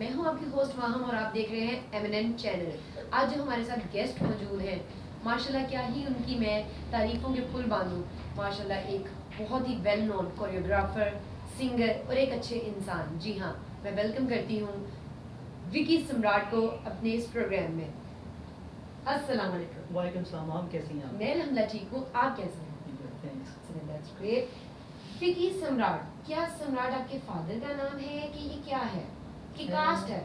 मैं हूं आपकी होस्ट माहम और आप देख रहे हैं एमिनेंट चैनल। आज जो हमारे साथ गेस्ट मौजूद हैं, माशाल्लाह क्या ही उनकी मैं तारीफ़ों के पुल बांधूं। माशाल्लाह एक बहुत ही वेल नोन कोरियोग्राफर, सिंगर और एक अच्छे इंसान। जी हाँ, मैं वेलकम करती हूँ विकी सम्राट को अपने इस प्रोग्राम में। अस्सलाम वालेकुम। वालेकुम सलाम। आप कैसी हैं? मैं अल्हम्दुलिल्लाह ठीक हूँ, आप कैसे हैं? थैंक्स। That's great. विकी सम्राट, क्या सम्राट आपके फादर का नाम है कि ये क्या है कि कास्ट है?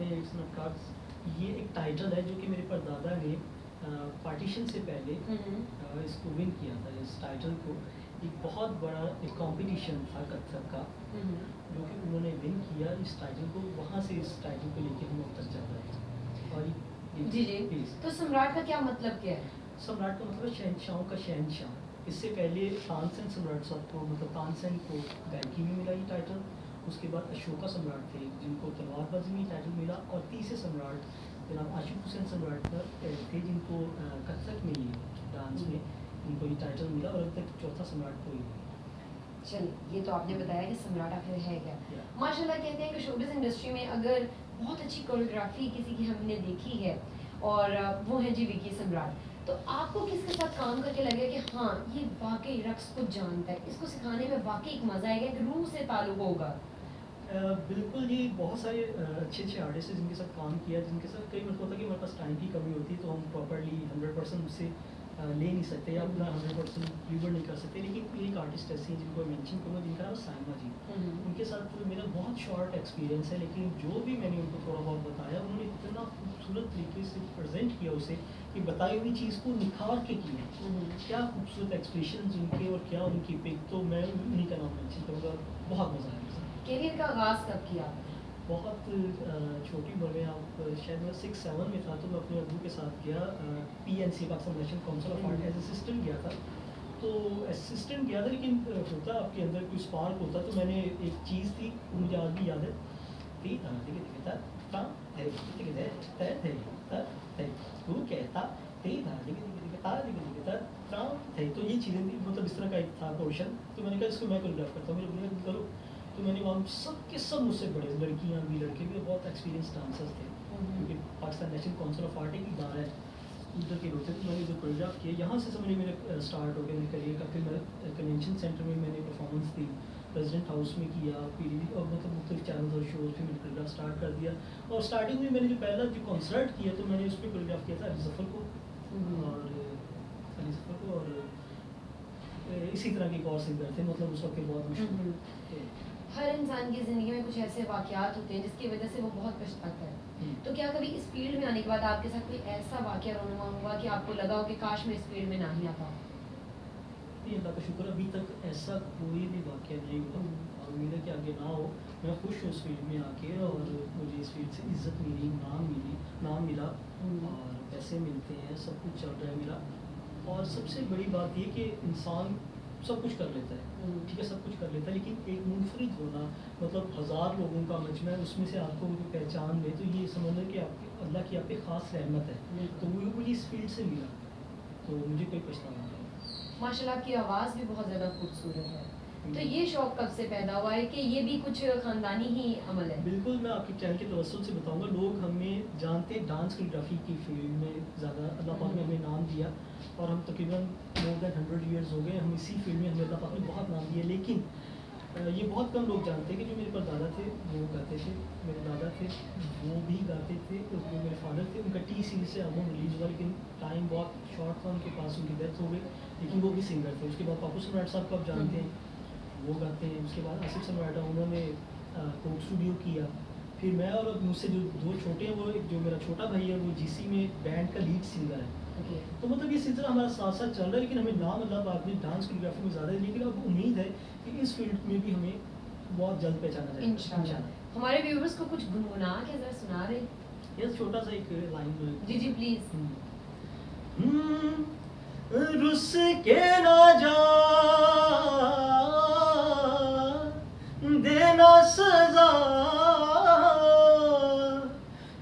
नहीं, इट्स नॉट कास्ट। ये एक टाइटल है जो कि मेरे परदादा ने पार्टीशन से पहले इसको विन किया था। इस टाइटल को एक बहुत बड़ा एक कंपटीशन था कथक का, जो कि उन्होंने विन किया इस टाइटल को। वहाँ से इस टाइटल को लेके हम अब तक चल रहे हैं। और जी जी, तो सम्राट का क्या मतलब क्या है? सम्राट का मतलब शहनशाहों का शहनशाह। इससे पहले तानसेन सम्राट साहब को, मतलब तानसेन को गायकी में मिला ये टाइटल। उसके बाद अशोका सम्राट थे जिनको तलवारबाजी में टाइटल मिला, और तीसरे सम्राट जनाब आशिक हुसैन सम्राट थे जिनको कथक में ये डांस में इनको ये टाइटल मिला, और अब तक चौथा सम्राट कोई नहीं। चलिए, ये तो आपने बताया कि सम्राट आखिर है क्या। माशाल्लाह कहते हैं कि शोबिज़ इंडस्ट्री में अगर बहुत अच्छी कोरियोग्राफी किसी की हमने देखी है और वो है जी विकी सम्राट, तो आपको किसके साथ काम करके लगे कि हाँ ये वाकई रक्स को जानता है, इसको सिखाने में वाकई एक मज़ा आएगा, एक रूह से ताल्लुक होगा? बिल्कुल जी, बहुत सारे अच्छे अच्छे आर्टिस्ट हैं जिनके साथ काम किया, जिनके साथ कई मतलब होता है कि हमारे पास टाइम की कमी होती है तो हम प्रॉपर्ली 100% उससे ले नहीं सकते या अपना 100% डिलीवर नहीं कर सकते। लेकिन एक आर्टिस्ट ऐसी हैं जिनको मैं मेंशन करूँगा, जिनका नाम साइमा जी। उनके साथ मेरा बहुत शॉर्ट एक्सपीरियंस है, लेकिन जो भी मैंने उनको थोड़ा बहुत बताया, उन्होंने इतना खूबसूरत तरीके से प्रेजेंट किया उसे कि बताई हुई चीज़ को निखार के किया। क्या खूबसूरत एक्सप्रेशन उनके और क्या उनकी पिक, तो मैं उन्हीं का नाम मेंशन करूँगा। बहुत मज़ा आया। कैरियर का आगाज़ कब किया? बहुत छोटी उम्र में, आप शायद मैं 6-7 में था, तो मैं अपने अब्बू के साथ गया PNC Pakistan National Council of Art as assistant गया था। तो असिस्टेंट गया था, लेकिन होता आपके अंदर कोई स्पार्क होता। तो मैंने एक चीज़ थी, मुझे आज भी याद है, तो ये चीज़ें थी, मतलब इस तरह का एक था पोर्शन। तो मैंने कहा इसको मैं कोरियोग्राफ करता हूँ, मेरे बोले करो। तो मैंने वहाँ सब के सब मुझसे बड़े, लड़कियाँ भी लड़के भी, बहुत एक्सपीरियंस डांसर्स थे, क्योंकि Pakistan National Council of art की इदारा है, उधर के लोग थे। तो मैंने जो कोरियोग्राफ किया, यहाँ से समझिए मेरे स्टार्ट हो गया मेरे करियर का। फिर मैं कन्वेंशन सेंटर में मैंने परफॉर्मेंस दी, प्रेसिडेंट हाउस में किया, फिर और मतलब मुख्तलिफ चैनल्स और शोज़ पे मैंने कोरियोग्राफ स्टार्ट कर दिया। और स्टार्टिंग में मैंने जो पहला जो कॉन्सर्ट किया, तो मैंने उस पर कोरियोग्राफ किया था अली ज़फ़र को, और इसी तरह के एक और सिंगर थे, मतलब उस वक्त के बहुत मशहूर। हर इंसान की ज़िंदगी में कुछ ऐसे वाक़यात होते हैं जिसकी वजह से वो बहुत पछताता है। तो क्या कभी इस फील्ड में आने के बाद आपके साथ कोई ऐसा वाक़या रोनुमा हुआ कि आपको लगा हो कि काश मैं इस फील्ड में ना ही आता? अल्लाह का शुक्र, अभी तक ऐसा कोई भी वाक़या नहीं हुआ, और उम्मीद है कि आगे ना हो। मैं खुश हूँ इस फील्ड में आके, और मुझे इस फील्ड से इज़्ज़त मिली, नाम मिला, और पैसे मिलते हैं, सब कुछ चल रहा है मेरा। और सबसे बड़ी बात ये कि इंसान सब कुछ कर लेता है, ठीक है, सब कुछ कर लेता है, लेकिन एक मुनफरिद होना, मतलब 1000 लोगों का मजमा है, उसमें से आपको पहचान ले, तो ये समझ कि आपके अल्लाह की आप पे ख़ास रहमत है। तो वो मुझे इस फील्ड से मिला, तो मुझे कोई पछतावा नहीं। माशाल्लाह की आवाज़ भी बहुत ज़्यादा खूबसूरत है। तो ये शौक़ कब से पैदा हुआ है कि ये भी कुछ ख़ानदानी ही अमल है? बिल्कुल, मैं आपके चैनल के तवज्जुह से बताऊंगा। लोग हमें जानते हैं डांस कोरियोग्राफी की फील्ड में ज़्यादा। अल्लाह पाक ने हमें नाम दिया, और हम तकरीबन मोर दैन 100 ईयर्स हो गए हम इसी फील्ड में, हमें अल्लाह पाक ने बहुत नाम दिया। लेकिन ये बहुत कम लोग जानते हैं कि जो मेरे परदादा थे वो गाते थे, मेरे दादा थे वो भी गाते थे, और जो मेरे फादर थे उनका टी सीरीज से एल्बम रिलीज़ हुआ, लेकिन टाइम बहुत शॉर्ट था उनके पास, उनकी डेथ हो गई, लेकिन वो भी सिंगर थे। उसके बाद पापू सम्राट साहब को आप जानते हैं, वो गाते हैं। उसके बाद आसिफ सम्राट, उन्होंने कोक स्टूडियो किया। फिर मैं, और मुझसे जो दो छोटे हैं, वो जो मेरा छोटा भाई है वो GC में बैंड का लीड सिंगर है। तो मतलब ये सिलसिला हमारा साथ साथ चल रहा है, लेकिन हमें नाम अल्लाह पाक ने डांस कोरियोग्राफी में ज़्यादा है, लेकिन अब उम्मीद है कि इस फील्ड में भी हमें बहुत जल्द पहचाना जाएगा इंशाल्लाह। हमारे व्यूवर्स को कुछ गुनगुना के ज़रा सुना रहे? ये छोटा सा एक लाइन। Ji ji please. रुस के ना जा, देना सजा,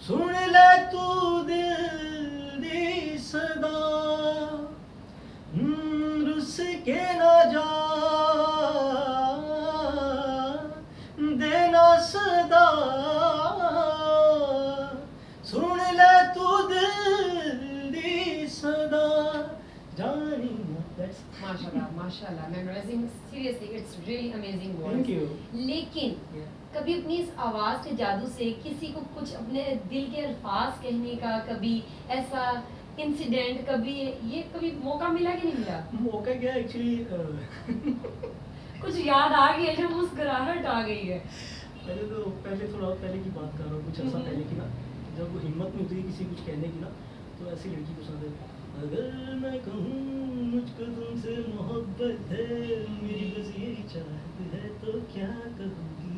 सुन ले तू दिल दी सदा। रुस के ना जा, देना सदा, माशाल्लाह, memorising, seriously it's really amazing thank words. You. लेकिन कभी अपनी इस आवाज़ के जादू से किसी को कुछ अपने दिल के अल्फाज कहने का कभी ऐसा इंसिडेंट, कभी मौका मिला कि नहीं मिला? मौका क्या एक्चुअली कुछ याद आ गई है, जो मुस्कुराहट आ गई है? पहले थोड़ा पहले की बात कर रहा हूँ, कुछ ऐसा पहले की ना, जब वो हिम्मत नहीं होती किसी कुछ कहने की ना, तो ऐसी लड़की पसंद है। अगर मैं कहूँ मुझको तुमसे मोहब्बत है, मेरी बस यही चाहत है, तो क्या कहूँगी?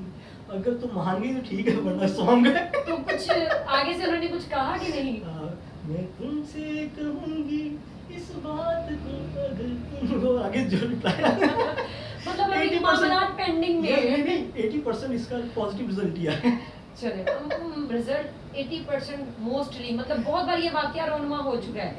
अगर तुम मान गई तो ठीक है, वरना सॉन्ग है। तो कुछ आगे से उन्होंने कुछ कहा कि नहीं? मैं तुमसे कहूँगी इस बात को, अगर तुम वो आगे जो रिप्लाई मतलब अभी मामलात पेंडिंग में है। 80% इसका पॉजिटिव रिजल्ट दिया है। चले, रिजल्ट 80% मोस्टली, मतलब बहुत बार ये वाकया रोनमा हो चुका है।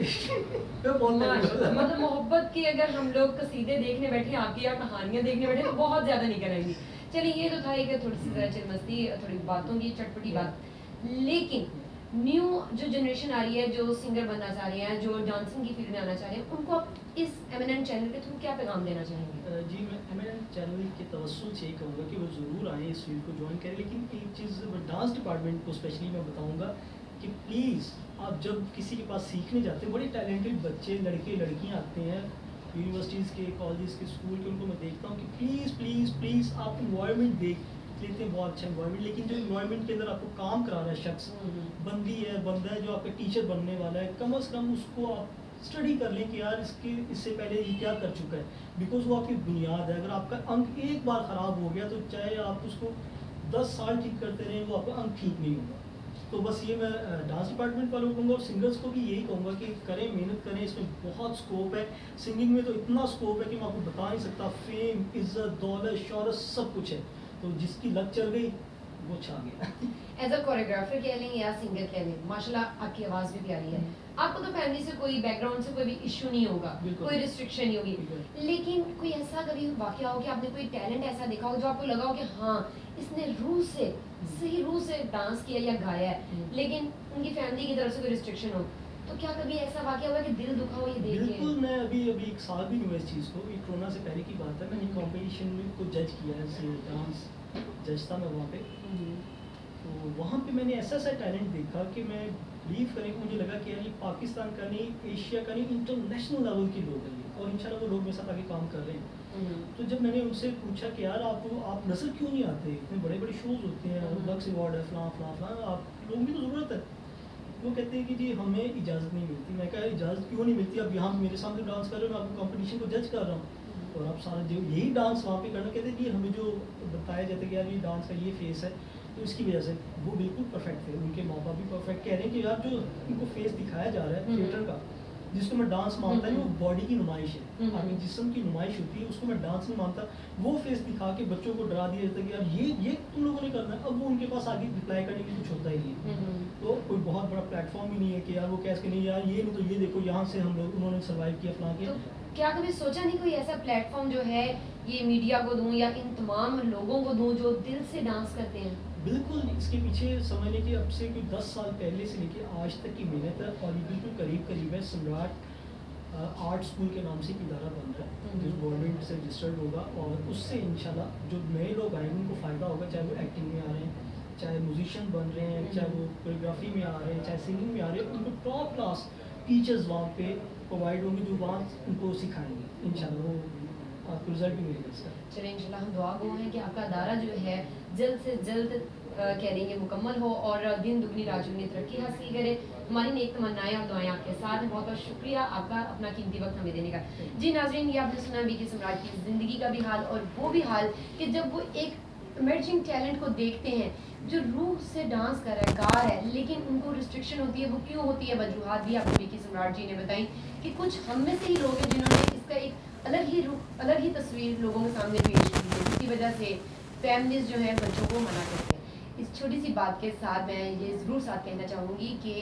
मतलब मोहब्बत की अगर हम लोग कसीदे देखने बैठे, आपकी या कहानियां देखने बैठे, तो बहुत ज्यादा नहीं कराएंगी। चलिए, ये तो था एक थोड़ी सी जरा चिलमस्ती, थोड़ी बातों की चटपटी बात। लेकिन न्यू जो जनरेशन आ रही है, जो सिंगर बनना चाह रहे हैं, जो डांसिंग की फील्ड में आना चाह रहे हैं, उनको आप इस एमिनेंट चैनल के थ्रू क्या पैगाम देना चाहेंगे? जी, मैं एमिनेंट चैनल के तवज्जुह से ये कहूँगा कि वो ज़रूर आएँ, इस फील्ड को ज्वाइन करें। लेकिन एक चीज़ डांस डिपार्टमेंट को स्पेशली मैं बताऊँगा कि प्लीज़ आप जब किसी के पास सीखने जाते हैं, बड़े टैलेंटेड बच्चे, लड़के लड़कियाँ आते हैं यूनिवर्सिटीज़ के, कॉलेजेस के, स्कूल के, उनको मैं देखता हूँ कि प्लीज़ प्लीज़ प्लीज़ आप इन्वायरमेंट देख लेते हैं, बहुत अच्छा इन्वायरमेंट, लेकिन जो इन्वायरमेंट के अंदर आपको काम करा रहा है शख्स, बंदी है, बंदा है, जो आपका टीचर बनने वाला है, कम से कम उसको आप स्टडी कर लें कि यार इससे पहले ये क्या कर चुका है, बिकॉज वो आपकी बुनियाद है। अगर आपका अंक एक बार ख़राब हो गया तो चाहे आप उसको 10 साल ठीक करते रहें, वो आपका अंक ठीक नहीं होगा। तो बस ये मैं डांस डिपार्टमेंट वालों को कहूँगा, और सिंगर्स को भी यही कहूँगा कि करें, मेहनत करें, इसमें बहुत स्कोप है। सिंगिंग में तो इतना स्कोप है कि मैं आपको बता नहीं सकता। फेम, इज्जत, दौलत, शौहरत सब कुछ है, तो जिसकी लक चल गई वो छा गया। एज अ कोरियोग्राफर कह लें या सिंगर कह लें, माशाल्लाह आपकी आवाज़ भी प्यारी है। आपको तो फैमिली से कोई बैकग्राउंड से कोई भी इशू नहीं होगा, कोई रिस्ट्रिक्शन नहीं होगी। लेकिन कोई ऐसा कभी वाकया हो कि आपने कोई टैलेंट ऐसा देखा हो जो आपको लगा हो कि हाँ, इसने रूह से, सही रूह से डांस किया या गाया है, लेकिन उनकी फैमिली की तरफ से कोई रिस्ट्रिक्शन हो, तो क्या कभी ऐसा वाकया हुआ कि दिल दुखा हो ये देख के? बिल्कुल, मैं अभी एक साल भी नहीं हुआ इस चीज़ को, ये कोरोना से पहले की बात है। मैंने कॉम्पिटिशन में को जज किया है, डांस जज था मैं वहाँ पे। तो वहाँ पे मैंने ऐसा टैलेंट देखा कि मैं बिलीव करें कि मुझे लगा कि यार ये पाकिस्तान का नहीं, एशिया का नहीं, इंटरनेशनल लेवल के लोग हैं ये, और इंशाल्लाह वो लोग मेरे साथ आगे काम कर रहे हैं। तो जब मैंने उनसे पूछा कि यार आप नज़र क्यों नहीं आते, इतने बड़े बड़े शोज़ होते हैं, लक्स अवार्ड है, फलां फलां फलां, आप लोगों की तो ज़रूरत है। वो कहते हैं कि जी हमें इजाज़त नहीं मिलती। मैं कहा इजाज़त क्यों नहीं मिलती, अब यहाँ मेरे सामने डांस कर रहे हो, मैं आपको कंपटीशन को जज कर रहा हूँ और आप सारा जो यही डांस वहाँ पे करना, कहते हैं कि हमें जो बताया जाता है कि यार ये डांस का ये फेस है, तो इसकी वजह से वो बिल्कुल परफेक्ट थे। उनके माँ बाप भी परफेक्ट कह रहे हैं कि यार जो इनको फेस दिखाया जा रहा है थिएटर का, जिसको मैं डांस मानता नहीं, वो बॉडी की नुमाइश है, आपकी जिस्म की नुमाइश होती है, उसको मैं डांस नहीं मानता। वो फेस दिखा के बच्चों को डरा दिया जाता है कि यार ये तुम लोगों ने करना है। अब वो उनके पास आगे रिप्लाई करने के लिए कुछ होता ही नहीं है, तो कोई बहुत बड़ा प्लेटफॉर्म ही नहीं है कि यार वो कैसे नहीं, यार ये नहीं तो ये देखो यहाँ से हम लोग उन्होंने सर्वाइव किया फलां के। तो क्या कभी सोचा नहीं कोई ऐसा प्लेटफॉर्म जो है ये मीडिया को दूं या इन तमाम लोगों को दूं जो दिल से डांस करते हैं? बिल्कुल, इसके पीछे समझ लें कि अब से कोई 10 साल पहले से लेके आज तक की मेहनत है, और ये बिल्कुल करीब है। सम्राट आर्ट स्कूल के नाम से एक इदारा बन रहा है जो गवर्नमेंट से रजिस्टर्ड होगा, और उससे इंशाल्लाह जो नए लोग आएंगे उनको फ़ायदा होगा, चाहे वो एक्टिंग में आ रहे हैं, चाहे म्यूजिशियन बन रहे हैं, चाहे वो कोरियोग्राफी में आ रहे हैं, चाहे सिंगिंग में आ रहे हैं, उनको टॉप क्लास टीचर्स वहाँ पे प्रोवाइड होंगे जो वहाँ उनको सिखाएंगे। इंशाल्लाह वो आपको रिजल्ट भी मिलेगा इसका। चलिए, इंशाल्लाह हम दुआ गो हैं कि आपका अदारा जो है जल्द से जल्द कह लेंगे मुकम्मल हो और दिन दुगनी रात चुगनी तरक्की हासिल करे। हमारी नेक तमन्नाएं और दुआएं आपके साथ हैं। बहुत बहुत शुक्रिया आपका अपना कीमती वक्त हमें देने का। जी नाज़रीन, ये आपने सुना बीके सम्राट की ज़िंदगी का भी हाल, और वो भी हाल कि जब वो एक इमर्जिंग टैलेंट को देखते हैं जो रूह से डांस कर रहा है, गा रहा है, लेकिन उनको रिस्ट्रिक्शन होती है। वो क्यों होती है, वजूहात भी आपको बीके सम्राट जी ने बताई कि कुछ हम में से ही लोग हैं जिन्होंने इसका एक अलग ही तस्वीर लोगों के सामने पेश की है, जिसकी वजह से फैमिलीज जो है बच्चों को मना करते हैं। इस छोटी सी बात के साथ मैं ये ज़रूर साथ कहना चाहूँगी कि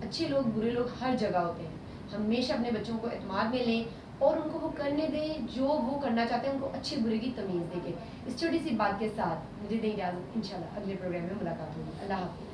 अच्छे लोग बुरे लोग हर जगह होते हैं। हमेशा अपने बच्चों को एतमाद में लें और उनको वो करने दें जो वो करना चाहते हैं, उनको अच्छे बुरे की तमीज़ दें। इस छोटी सी बात के साथ मुझे दें इजाज़त, इंशाल्लाह अगले प्रोग्राम में मुलाकात होगी। अल्लाह हाफ़िज़।